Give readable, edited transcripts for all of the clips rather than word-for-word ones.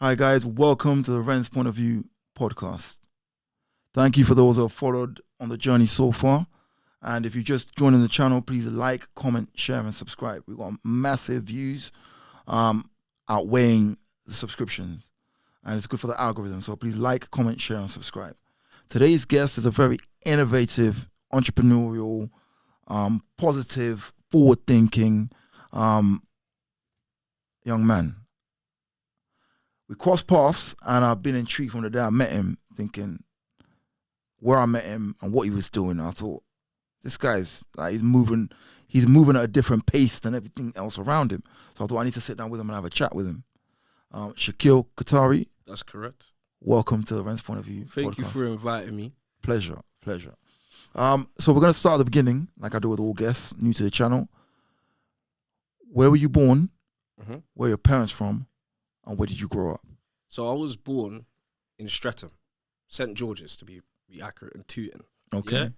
Hi guys, welcome to the Ren's Point of View podcast. Thank you for those who have followed on the journey so far. And if you just joining the channel, please like, comment, share, and subscribe. We've got massive views outweighing the subscriptions. And it's good for the algorithm. So please like, comment, share, and subscribe. Today's guest is a very innovative, entrepreneurial, positive, forward-thinking young man. We crossed paths, and I've been intrigued from the day I met him, thinking where I met him and what he was doing. I thought, this guy's like he's moving at a different pace than everything else around him. So I thought I need to sit down with him and have a chat with him. Shaquel Kothari. That's correct. Welcome to the Ren's Point of View Thank podcast. you for inviting me. Pleasure. So we're going to start at the beginning, like I do with all guests new to the channel. Where were you born? Mm-hmm. Where are your parents from? And where did you grow up? So I was born in Streatham, St. George's to be accurate, in Tooting. Okay.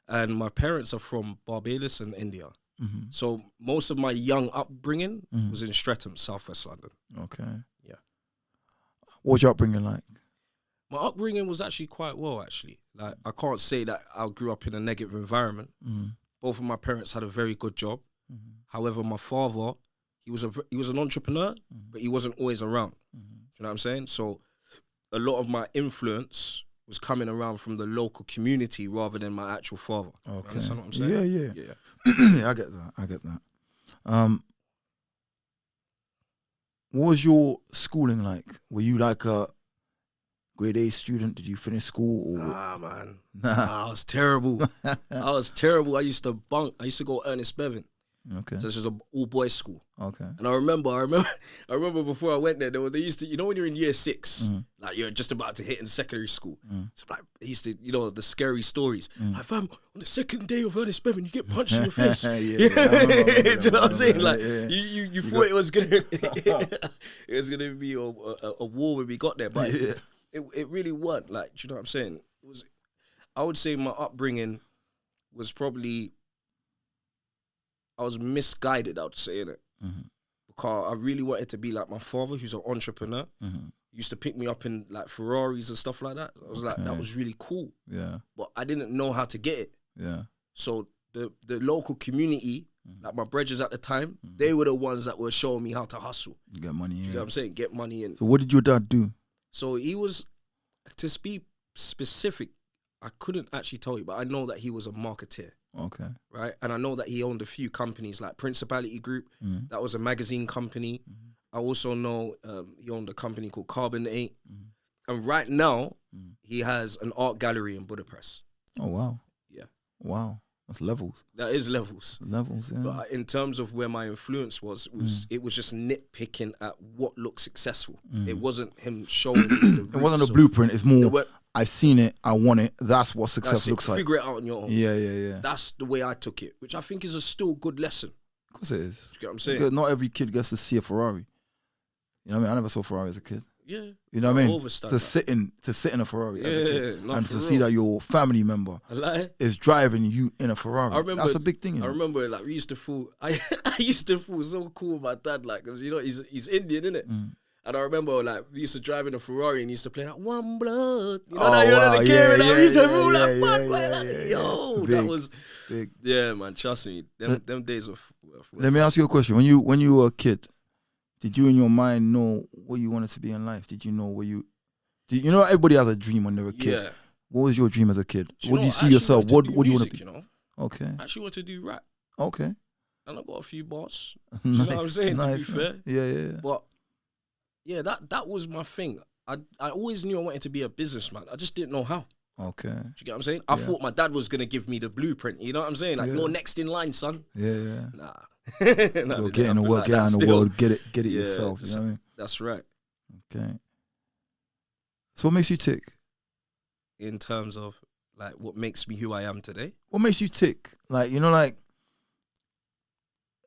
And my parents are from Barbados and India. Mm-hmm. So most of my young upbringing was in Streatham, Southwest London. Okay. Yeah. What was your upbringing like? My upbringing was actually quite well, actually. Like, I can't say that I grew up in a negative environment. Mm-hmm. Both of my parents had a very good job. Mm-hmm. However, my father, he was an entrepreneur, but he wasn't always around. Mm-hmm. You know what I'm saying? So a lot of my influence was coming around from the local community rather than my actual father. Okay. You understand what I'm saying? Yeah. Yeah, I get that. What was your schooling like? Were you like a grade A student? Did you finish school? Or? Nah, man. Nah, I was terrible. I used to bunk. I used to go Ernest Bevan. Okay. So this was an all-boys school. Okay. And I remember before I went there, they used to, when you're in year 6, like you're just about to hit in secondary school. So like they used to, the scary stories. Like, fam, on the second day of Ernest Bevan, you get punched in the face. Yeah, Do you know what I'm saying? Like you thought it was gonna be a war when we got there, but it really wasn't. Like, do you know what I'm saying? I would say my upbringing was probably, I was misguided, I would say, innit? Because I really wanted to be like my father, who's an entrepreneur. He used to pick me up in like Ferraris and stuff like that. I was like, that was really cool. Yeah. But I didn't know how to get it. Yeah. So the local community, like my brothers at the time, they were the ones that were showing me how to hustle. Get money in. You know what I'm saying? Get money in. So what did your dad do? So he was, to be specific, I couldn't actually tell you, but I know that he was a marketeer. Okay. Right, and I know that he owned a few companies like Principality Group. That was a magazine company. I also know he owned a company called Carbon 8. And right now, he has an art gallery in Budapest. Oh, wow. Yeah. Wow. That's levels. That is levels. Levels, yeah. But in terms of where my influence was, it was just nitpicking at what looked successful. It wasn't him showing me the It wasn't a blueprint. It's more, I've seen it, I want it. That's what success looks like. Figure it out on your own. Yeah. That's the way I took it, which I think is a still good lesson. Of course it is. You get what I'm saying? Because not every kid gets to see a Ferrari. You know what I mean? I never saw a Ferrari as a kid. Yeah. You know what I mean? To sit in a Ferrari as a kid. And to see that your family member is driving you in a Ferrari. That's a big thing. I remember, like, we used to fool. I used to feel so cool with my dad, like, because he's Indian, innit? And I remember, like, we used to drive in a Ferrari and he used to play like One Blood. You know that? Wow, the game, and I used to rule that yo, big, that was big. Yeah, man. Trust me, them days were. Let me ask you a question. When you were a kid, did you in your mind know what you wanted to be in life? Did you know everybody has a dream when they're a kid? Yeah. What was your dream as a kid? What do you see yourself? What do you want to be? Okay. I actually want to do rap. Okay. And I got a few bars. Nice. You know what I'm saying? Nice, to be fair. Yeah. But yeah, that was my thing. I always knew I wanted to be a businessman. I just didn't know how. Okay. Do you get what I'm saying? I thought my dad was going to give me the blueprint. You know what I'm saying? Like, you're next in line, son. Yeah. Nah. Go get in the world, get out in the world, get it yourself. You know what I mean? That's right. Okay. So what makes you tick? In terms of, like, what makes me who I am today? What makes you tick? Like,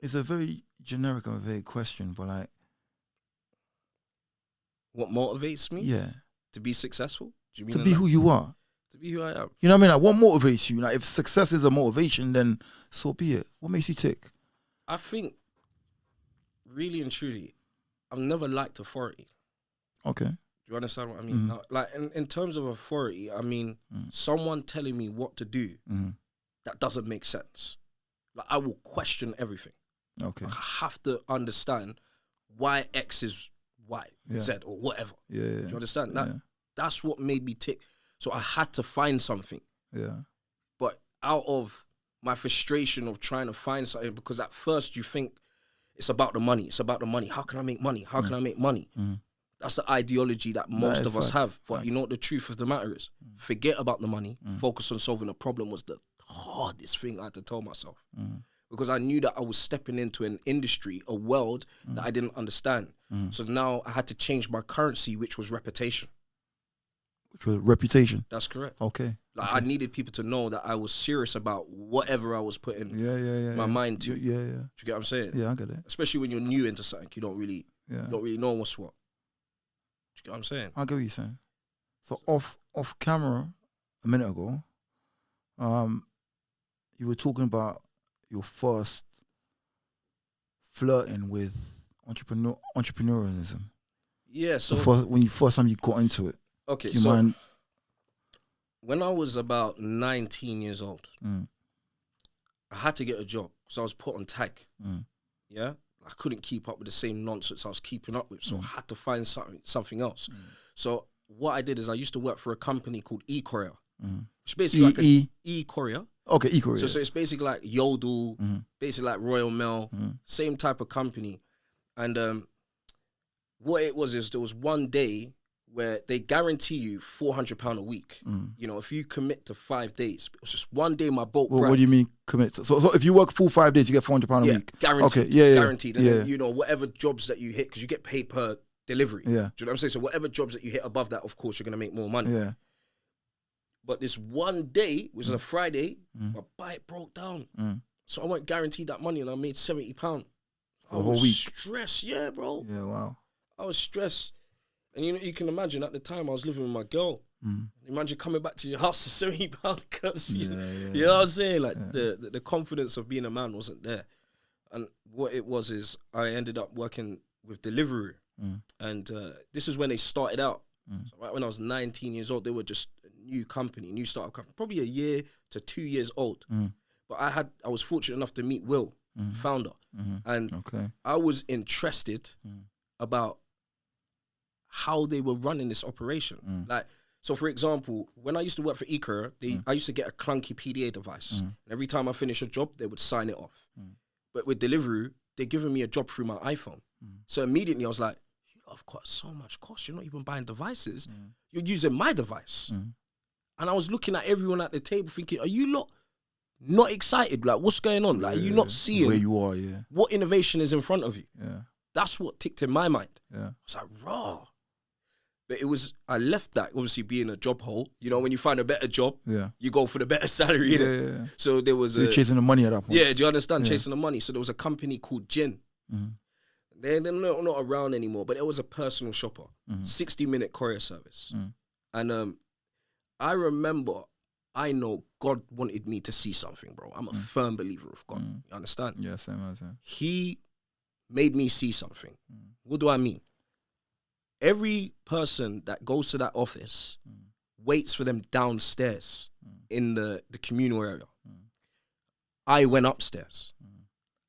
it's a very generic and vague question, but like, what motivates me? Yeah. To be successful? Do you mean to be who you are? To be who I am. You know what I mean? Like, what motivates you? Like, if success is a motivation, then so be it. What makes you tick? I think, really and truly, I've never liked authority. Okay. Do you understand what I mean? Now, like in terms of authority, I mean someone telling me what to do that doesn't make sense. Like I will question everything. Okay. Like, I have to understand why X is Y, Z, or whatever. Yeah. Do you understand? That's what made me tick. So I had to find something. Yeah. But out of my frustration of trying to find something, because at first you think it's about the money. It's about the money. How can I make money? How can I make money? That's the ideology that most of us have. But you know what the truth of the matter is? Forget about the money. Focus on solving the problem was the hardest thing I had to tell myself. Because I knew that I was stepping into an industry, a world that I didn't understand. So now I had to change my currency, which was reputation. Which was reputation? That's correct. Okay. Like I needed people to know that I was serious about whatever I was putting my mind to. Yeah. Do you get what I'm saying? Yeah, I get it. Especially when you're new into something, you don't really know what's what. Do you get what I'm saying? I get what you're saying. So off camera a minute ago, you were talking about your first flirting with entrepreneurialism. Yeah. So when you first time you got into it. Okay. Do you mind? When I was about 19 years old, I had to get a job because I was put on tag. Yeah. I couldn't keep up with the same nonsense I was keeping up with, so I had to find something else. So what I did is I used to work for a company called eCourier. It's basically like eCourier. Okay, eCourier. So it's basically like Yodel, basically like Royal Mail, same type of company. And what it was is there was one day where they guarantee you £400 a week. You know, if you commit to 5 days. It was just one day my boat What do you mean commit to? So if you work full 5 days, you get £400 a week? Guaranteed. Okay, yeah. Guaranteed. And then, you know, whatever jobs that you hit, because you get paid per delivery. Yeah. Do you know what I'm saying? So whatever jobs that you hit above that, of course, you're going to make more money. Yeah. But this one day, which was a Friday, my bike broke down. So I wasn't guaranteed that money and I made £70. For a whole week? Stressed, yeah, bro. Yeah, wow. I was stressed. And you can imagine at the time I was living with my girl. Imagine coming back to your house for £70 because you know what I'm saying? Like the confidence of being a man wasn't there. And what it was is I ended up working with Deliveroo. And this is when they started out. So right when I was 19 years old, they were just a new company, new startup company, probably a year to 2 years old. But I was fortunate enough to meet Will, founder. And I was interested about how they were running this operation. Like, so for example, when I used to work for eCourier, I used to get a clunky PDA device. And every time I finish a job, they would sign it off. But with Deliveroo, they're giving me a job through my iPhone. So immediately I was like, I've got so much cost. You're not even buying devices. You're using my device. And I was looking at everyone at the table thinking, are you lot not excited? Like, what's going on? Like, are you not seeing where you are, what innovation is in front of you? Yeah. That's what ticked in my mind. Yeah. I was like, raw. But I left that, obviously being a job hole. You know, when you find a better job, you go for the better salary. Yeah. So there was You're chasing the money at that point. Yeah, do you understand? Chasing the money. So there was a company called Gin. They're not around anymore, but it was a personal shopper. 60-minute courier service. And I remember, I know God wanted me to see something, bro. I'm a firm believer of God. You understand? Yeah, same as that. He made me see something. What do I mean? Every person that goes to that office waits for them downstairs in the communal area. I went upstairs.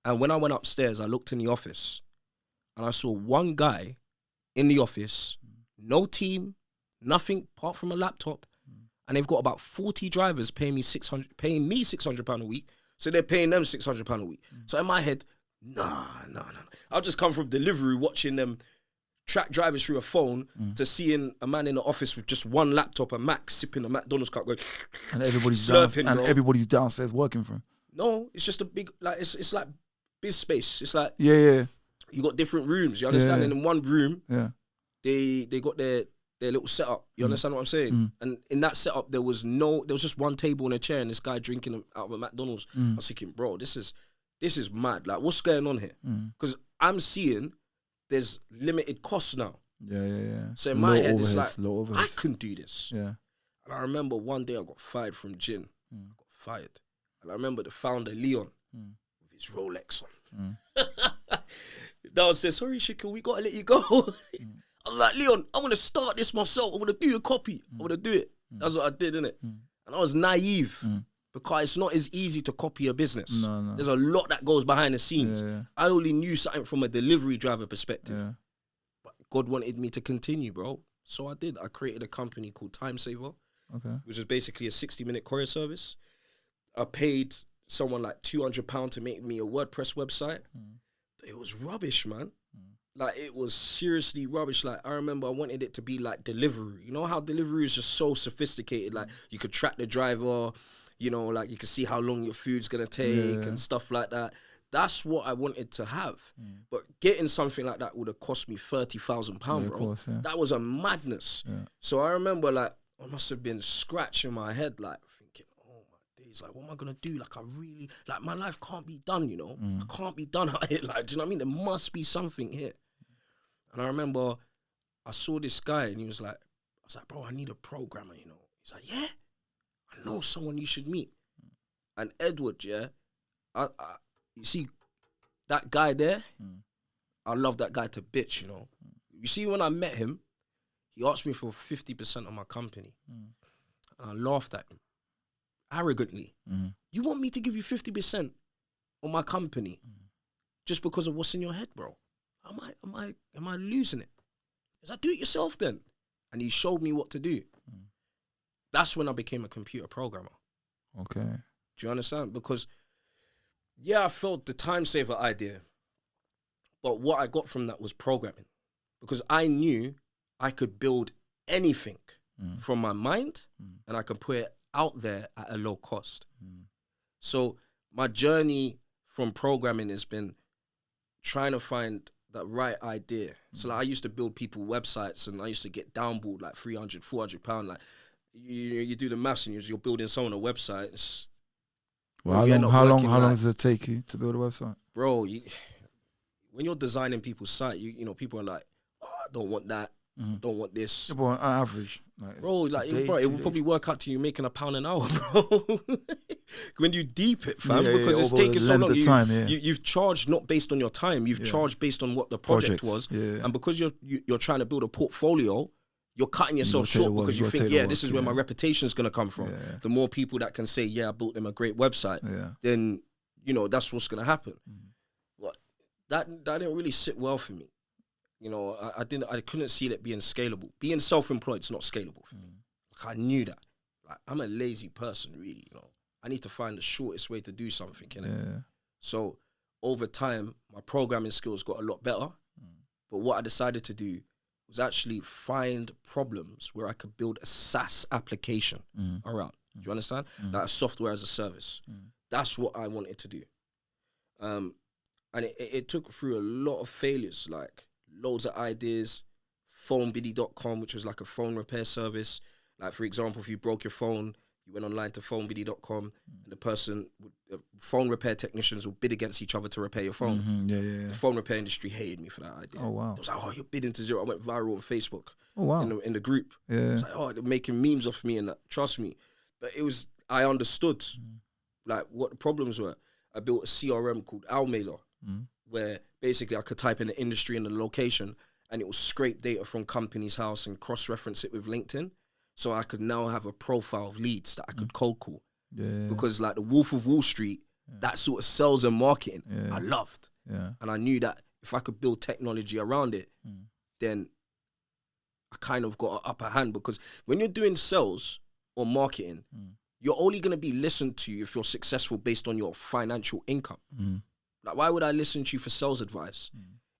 And when I went upstairs, I looked in the office and I saw one guy in the office, no team, nothing apart from a laptop. And they've got about 40 drivers paying me £600 a week. So they're paying them £600 a week. So in my head, nah. I'll just come from Deliveroo watching them track drivers through a phone to seeing a man in the office with just one laptop, a Mac, sipping a McDonald's cup, going and everybody's slurping, everybody's downstairs working for him. No, it's just a big, like, it's like biz space. It's like you got different rooms. You understand? And in one room, they got their little setup. You understand what I'm saying? And in that setup, there was just one table and a chair, and this guy drinking out of a McDonald's. I was thinking, bro, this is mad. Like, what's going on here? Because I'm seeing there's limited costs now. Yeah. So in my head, it's like, I can do this. Yeah. And I remember one day I got fired from Gin. I got fired. And I remember the founder, Leon, with his Rolex on. Downstairs, sorry, Shaquel, we got to let you go. I was like, Leon, I want to start this myself. I want to do a copy. I want to do it. That's what I did, innit? And I was naive because it's not as easy to copy a business. No. There's a lot that goes behind the scenes. Yeah. I only knew something from a delivery driver perspective. Yeah. But God wanted me to continue, bro. So I did. I created a company called Time Saver, which is basically a 60-minute courier service. I paid someone like £200 to make me a WordPress website. It was rubbish, man. Like, it was seriously rubbish. Like, I remember I wanted it to be like Deliveroo. You know how Deliveroo is just so sophisticated? Like, you could track the driver, you know, like you could see how long your food's going to take and stuff like that. That's what I wanted to have. But getting something like that would have cost me £30,000, bro. Of course, That was a madness. So I remember, like, I must have been scratching my head, like, thinking, oh my days, like, what am I going to do? Like, I really, like, my life can't be done, you know? I can't be done out here. Like, do you know what I mean? There must be something here. And I remember I saw this guy and he was like, I was like, bro, I need a programmer, you know? He's like, yeah, I know someone you should meet. And Edward, yeah, you see that guy there? I love that guy to bitch, you know? You see, when I met him, he asked me for 50% of my company. And I laughed at him arrogantly. You want me to give you 50% of my company just because of what's in your head, bro? Am I losing it? He's like, do it yourself then. And he showed me what to do. That's when I became a computer programmer. Okay. Do you understand? Because, yeah, I felt the time saver idea, but what I got from that was programming. Because I knew I could build anything from my mind and I could put it out there at a low cost. So my journey from programming has been trying to find that right idea. So like, I used to build people websites and I used to get downballed like £300, £400. Like, you do the maths and you're building someone a website. Well, how long does it take you to build a website? Bro, when you're designing people's site, you know, people are like, oh, I don't want that. Don't want this. Yeah, but on average, bro, it will probably work out to you making £1 an hour, bro. When you deep it, fam, because it's taking so long. You've charged not based on your time. You've charged based on what the project was, and because you're trying to build a portfolio, you're cutting yourself short because you think, this is where my reputation is gonna come from. The more people that can say, I built them a great website, then you know that's what's gonna happen. But that didn't really sit well for me. You know, I couldn't see it being scalable. Being self-employed is not scalable for me. Like, I knew that. Like, I'm a lazy person, really, you know. I need to find the shortest way to do something, you know. So, over time, my programming skills got a lot better. But what I decided to do was actually find problems where I could build a SaaS application around. Do you understand? Like a software as a service. That's what I wanted to do. And it took through a lot of failures, like, loads of ideas, phonebiddy.com, which was like a phone repair service. Like, for example, if you broke your phone, you went online to phonebiddy.com and the phone repair technicians would bid against each other to repair your phone. The phone repair industry hated me for that idea. Oh, wow. It was like, oh, you're bidding to zero. I went viral on Facebook. Oh, wow. In the group. It's like, oh, they're making memes off me and that. Trust me. But I understood like what the problems were. I built a CRM called Owlmailer, where basically I could type in the industry and the location and it will scrape data from company's house and cross-reference it with LinkedIn. So I could now have a profile of leads that I could cold call. Because like the Wolf of Wall Street, that sort of sales and marketing, I loved. And I knew that if I could build technology around it, then I kind of got an upper hand. Because when you're doing sales or marketing, you're only going to be listened to if you're successful based on your financial income. Like, why would I listen to you for sales advice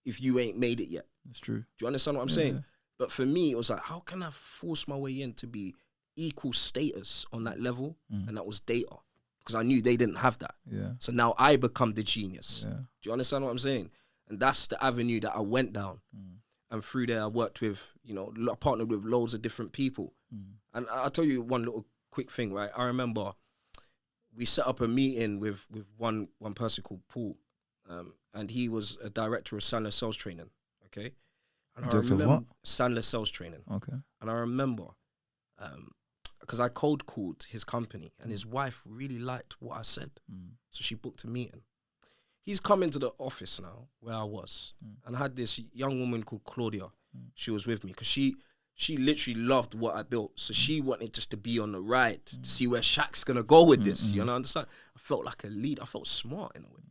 if you ain't made it yet? That's true. Do you understand what I'm saying? But for me, it was like, how can I force my way in to be equal status on that level? And that was data. Because I knew they didn't have that. So now I become the genius. Do you understand what I'm saying? And that's the avenue that I went down. And through there, I worked with, you know, partnered with loads of different people. And I'll tell you one little quick thing, right? I remember we set up a meeting with one person called Paul. And he was a director of Sandler Sales Training, okay? And I remember Sandler Sales Training. Okay. And I remember, because I cold called his company and his wife really liked what I said. So she booked a meeting. He's come into the office now where I was. And I had this young woman called Claudia. she was with me because she literally loved what I built. So she wanted just to be on the ride to see where Shaq's gonna go with this. You know, understand? I felt like a lead. I felt smart in a way.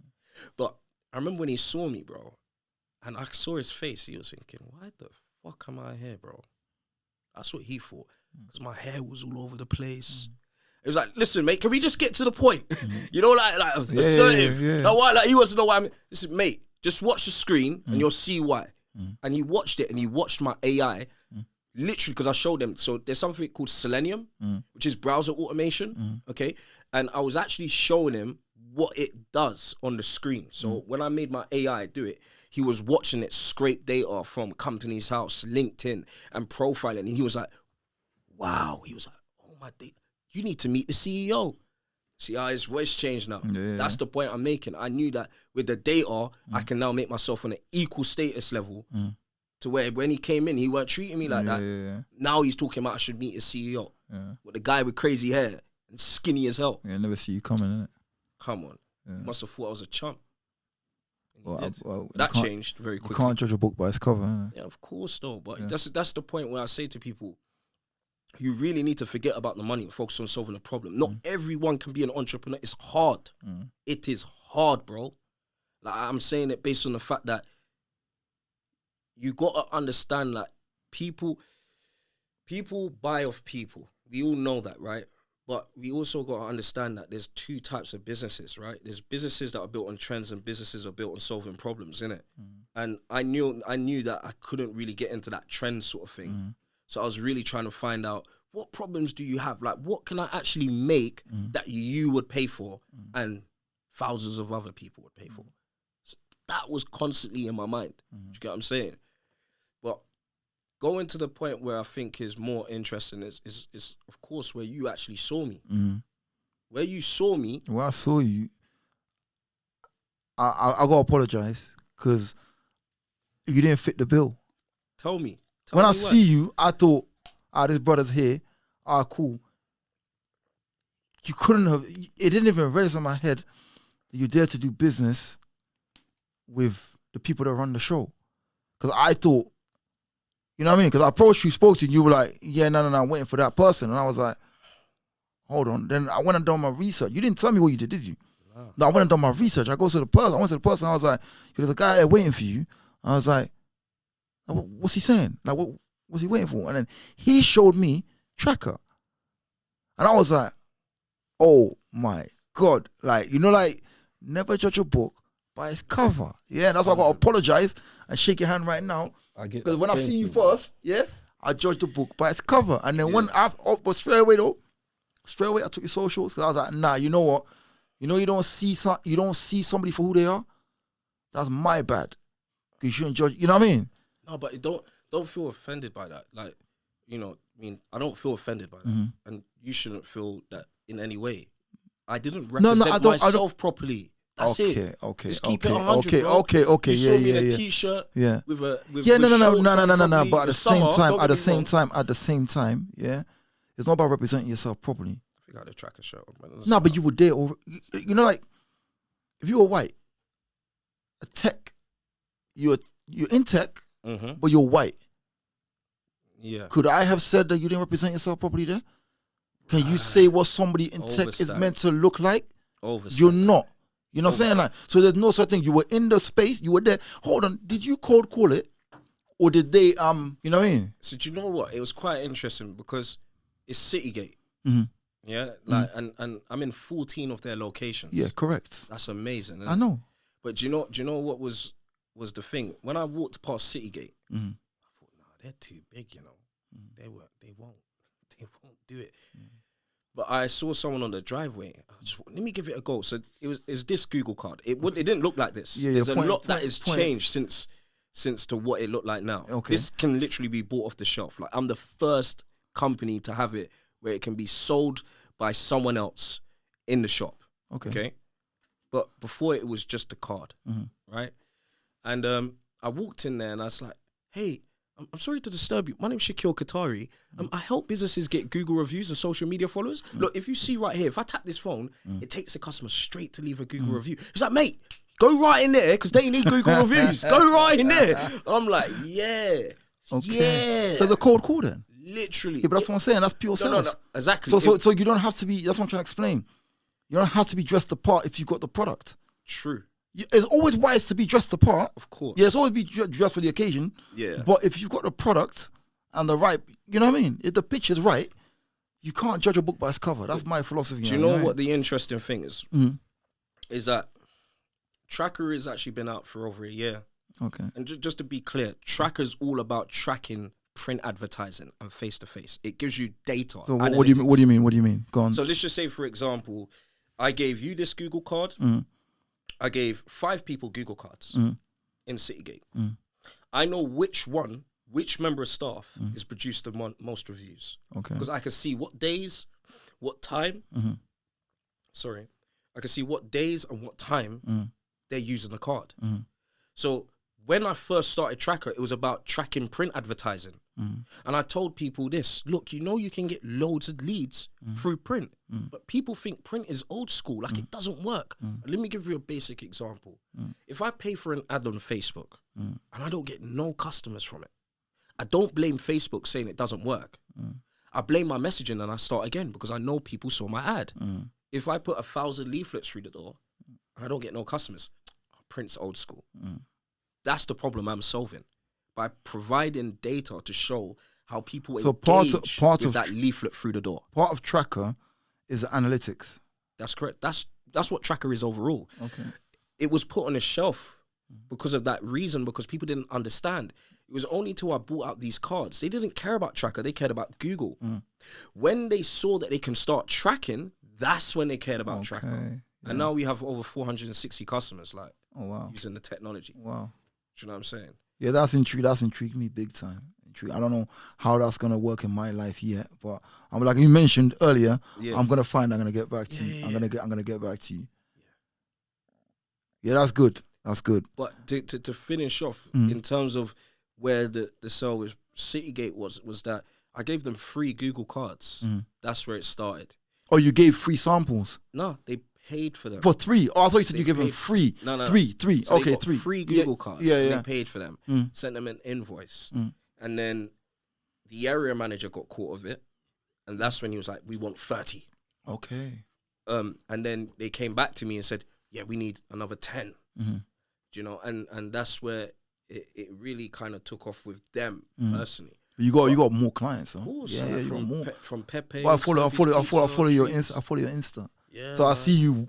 But I remember when he saw me, bro, and I saw his face. He was thinking, "Why the fuck am I here, bro?" That's what he thought. Because my hair was all over the place. It was like, listen, mate, can we just get to the point? You know, like assertive. Like, why? Like, he wants to know why I'm. Listen, mate, just watch the screen and you'll see why. And he watched it and he watched my AI. Literally, because I showed them. So there's something called Selenium, which is browser automation. Okay, and I was actually showing him what it does on the screen. So when I made my AI do it, he was watching it scrape data from Company's House, LinkedIn, and profiling. And he was like, wow. He was like, oh my day, you need to meet the CEO. See how his voice changed now. That's the point I'm making. I knew that with the data, I can now make myself on an equal status level to where when he came in, he weren't treating me like that. Now he's talking about I should meet the CEO. With the guy with crazy hair and skinny as hell. Yeah, never see you coming, innit? Come on. Must have thought I was a chump. Well, that changed very quickly. You can't judge a book by its cover, innit? Yeah, of course, though. But that's the point where I say to people, you really need to forget about the money and focus on solving the problem. Not everyone can be an entrepreneur. It's hard. It is hard, bro. Like, I'm saying it based on the fact that you got to understand that people buy off people. We all know that, right? But we also got to understand that there's two types of businesses, right? There's businesses that are built on trends and businesses are built on solving problems, innit? And I knew that I couldn't really get into that trend sort of thing. So I was really trying to find out, what problems do you have? Like, what can I actually make that you would pay for and thousands of other people would pay for? So that was constantly in my mind. Do you get what I'm saying? But going to the point where I think is more interesting is of course where you actually saw me. Where you saw me. Where I saw you, I got to apologize because you didn't fit the bill. Tell me. When I see you, I thought, this brother's here. Cool. You couldn't have, it didn't even register in my head that you dare to do business with the people that run the show. Because I thought, you know what I mean? Because I approached you, spoke to you, and you were like, yeah, no, I'm waiting for that person. And I was like, hold on. Then I went and done my research. You didn't tell me what you did you? No, I went and done my research. I went to the person, I was like, there's a guy there waiting for you. I was like, what's he saying? Like, what's he waiting for? And then he showed me Tracker. And I was like, oh my God. Like, you know, like, never judge a book by its cover. Yeah, and that's why I got to apologize and shake your hand right now. Because when I see you first, I judged the book by its cover. And then but straight away I took your socials because I was like, nah, you know what? You know, you don't see somebody for who they are. That's my bad. Because you shouldn't judge. You know what I mean? No, but don't feel offended by that. Like, you know, I mean, I don't feel offended by that, and you shouldn't feel that in any way. I didn't represent myself properly. That's it. Okay. Just keep it 100, bro. Okay. You saw me in a t-shirt. Yeah. With no. But at the same time, yeah, it's not about representing yourself properly. I think I had a Tracker shirt on. No, but you were there. You know, like if you were white, a tech, you're in tech, but you're white. Yeah. Could I have said that you didn't represent yourself properly there? Can you say what somebody in tech is meant to look like? You're not. You know what I'm saying? Like, so there's no such thing. You were in the space, you were there. Hold on, did you cold call it? Or did they, you know what I mean? So do you know what? It was quite interesting because it's Citygate. Yeah, like, and I'm in 14 of their locations. Yeah, correct. That's amazing. I know. But do you know what was the thing? When I walked past Citygate, I thought, nah, they're too big, you know. They won't do it. But I saw someone on the driveway. I just let me give it a go. So it was this Google card. It didn't look like this. Yeah, There's a lot that has changed since to what it looked like now. Okay. This can literally be bought off the shelf. Like, I'm the first company to have it where it can be sold by someone else in the shop. Okay. But before it was just a card, right? And I walked in there and I was like, hey, I'm sorry to disturb you. My name's Shaquel Kothari. I help businesses get Google reviews and social media followers. Look, if you see right here, if I tap this phone, it takes the customer straight to leave a Google review. It's like, mate, go right in there because they need Google reviews. Go right in there. I'm like, yeah. Okay. Yeah. So the cold call then. Literally. Yeah, but that's what I'm saying. That's pure sales. No, exactly. So you don't have to be. That's what I'm trying to explain. You don't have to be dressed apart if you got the product. True. It's always wise to be dressed apart. Of course. Yeah, it's always be dressed for the occasion. Yeah. But if you've got the product and the right, you know what I mean? If the pitch is right, you can't judge a book by its cover. That's my philosophy. Do you know what the interesting thing is? Mm-hmm. Is that Tracker has actually been out for over a year. Okay. And just to be clear, Tracker's all about tracking print advertising and face-to-face. It gives you data. So what do you mean? What do you mean? What do you mean? Go on. So let's just say, for example, I gave you this Google card. Mm. I gave 5 people Google cards in Citygate. Mm. I know which member of staff has produced the most reviews. Okay. Because I can see what days, what time. Sorry. I can see what days and what time they're using the card. So when I first started Tracker, it was about tracking print advertising. And I told people this, look, you can get loads of leads through print, but people think print is old school, like it doesn't work. Let me give you a basic example. If I pay for an ad on Facebook and I don't get no customers from it, I don't blame Facebook saying it doesn't work. I blame my messaging and I start again because I know people saw my ad. If I put 1,000 leaflets through the door and I don't get no customers, print's old school. That's the problem I'm solving by providing data to show how people engage with that leaflet through the door. Part of Tracker is analytics. That's correct. That's what Tracker is overall. Okay. It was put on a shelf because of that reason, because people didn't understand. It was only till I brought out these cards. They didn't care about Tracker. They cared about Google. When they saw that they can start tracking, that's when they cared about Tracker. Yeah. And now we have over 460 customers using the technology. Wow. Do you know what I'm saying? Yeah, that's intrigued me big time. I don't know how that's gonna work in my life yet, but I'm like you mentioned earlier. I'm gonna get back to you. I'm gonna get back to you. Yeah, that's good. That's good. But to finish off in terms of where the sale with Citygate was that I gave them free Google cards. That's where it started. Oh, you gave free samples? No, they paid for them. For 3? Oh, I thought you said you gave them free. No. Three. So okay, they got 3. Free Google cards. Yeah. They paid for them. Sent them an invoice. And then the area manager got caught of it. And that's when he was like, we want 30. Okay. And then they came back to me and said, yeah, we need another 10. Do you know? And that's where it really kind of took off with them personally. You got more clients, huh? Of course, yeah, you got more. From Pepe. Well, I follow your Insta. Yeah. So I see you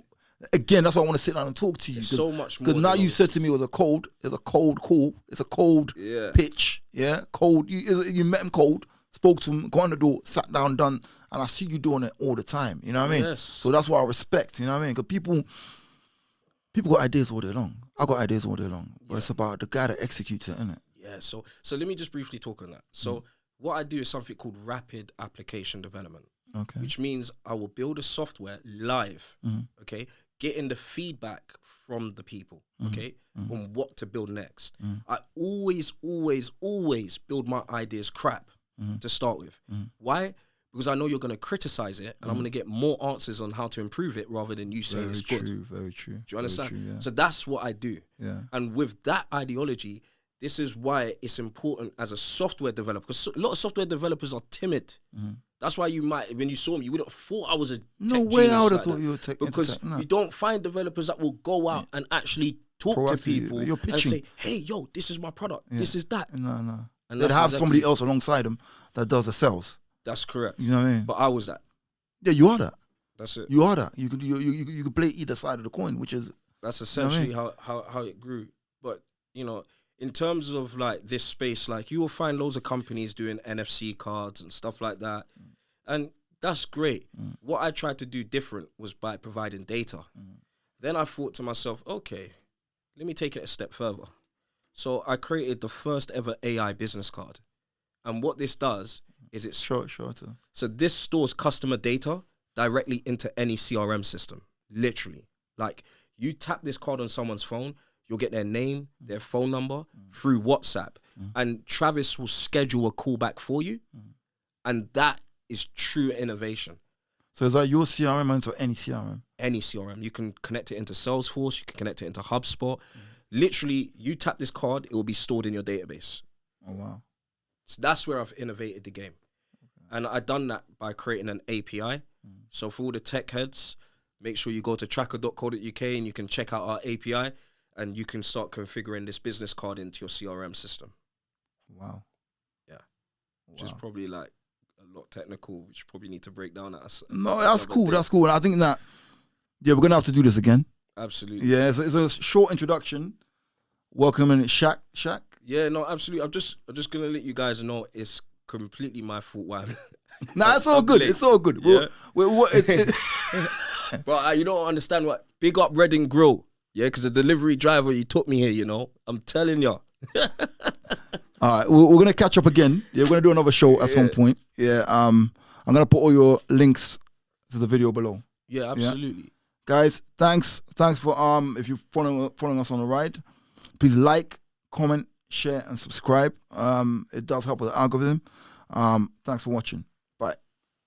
again. That's why I want to sit down and talk to you. There's so much more. Because now you said to me it was a cold. It's a cold call. It's a cold pitch. Yeah, cold. You met him cold. Spoke to him. Got on the door. Sat down. Done. And I see you doing it all the time. You know what I mean? Yes. So that's what I respect. You know what I mean? Because people got ideas all day long. I got ideas all day long. But it's about the guy that executes it, isn't it? Yeah, so let me just briefly talk on that. So what I do is something called rapid application development. Okay. Which means I will build a software live, okay, getting the feedback from the people, okay, on what to build next. I always build my ideas crap to start with. Why? Because I know you're going to criticize it and I'm going to get more answers on how to improve it rather than you saying it's good. Very true. Do you understand? True, yeah. So that's what I do. Yeah. And with that ideology, this is why it's important as a software developer, because a lot of software developers are timid. That's why you might, when you saw me, you wouldn't have thought I was a no way I would have thought you were tech. Because you don't find developers that will go out and actually talk to people and say, hey, yo, this is my product. This is that. No. And they'd have somebody else alongside them that does the sales. That's correct. You know what I mean? But I was that. Yeah, you are that. That's it. You are that. You could play either side of the coin, which is... That's essentially how it grew. But, in terms of like this space, like you will find loads of companies doing NFC cards and stuff like that. And that's great. What I tried to do different was by providing data. Then I thought to myself, okay, let me take it a step further. So I created the first ever AI business card. And what this does is it's shorter. So this stores customer data directly into any CRM system, literally. Like you tap this card on someone's phone, you'll get their name, their phone number through WhatsApp. And Travis will schedule a call back for you. And that is true innovation. So is that your CRM or any CRM? Any CRM. You can connect it into Salesforce. You can connect it into HubSpot. Literally, you tap this card, it will be stored in your database. Oh, wow. So that's where I've innovated the game. And I done that by creating an API. So for all the tech heads, make sure you go to tracker.co.uk and you can check out our API and you can start configuring this business card into your CRM system. Wow. Yeah. Which is probably like a lot technical, which you probably need to break down at us. No, that's cool. That's cool. And I think that, yeah, we're going to have to do this again. Absolutely. Yeah, it's a short introduction. Welcome in, Shaq. Yeah, no, absolutely. I'm just going to let you guys know it's completely my fault why Nah, it's all good. It's all good. Yeah. But you don't understand what. Big up Reading Grill. Yeah, because the delivery driver, he took me here, you know. I'm telling you. All right, we're going to catch up again. Yeah, we're going to do another show at some point. Yeah, I'm going to put all your links to the video below. Yeah, absolutely. Yeah? Guys, thanks for if you're following us on the ride, please like, comment, share, and subscribe. It does help with the algorithm. Thanks for watching. Bye.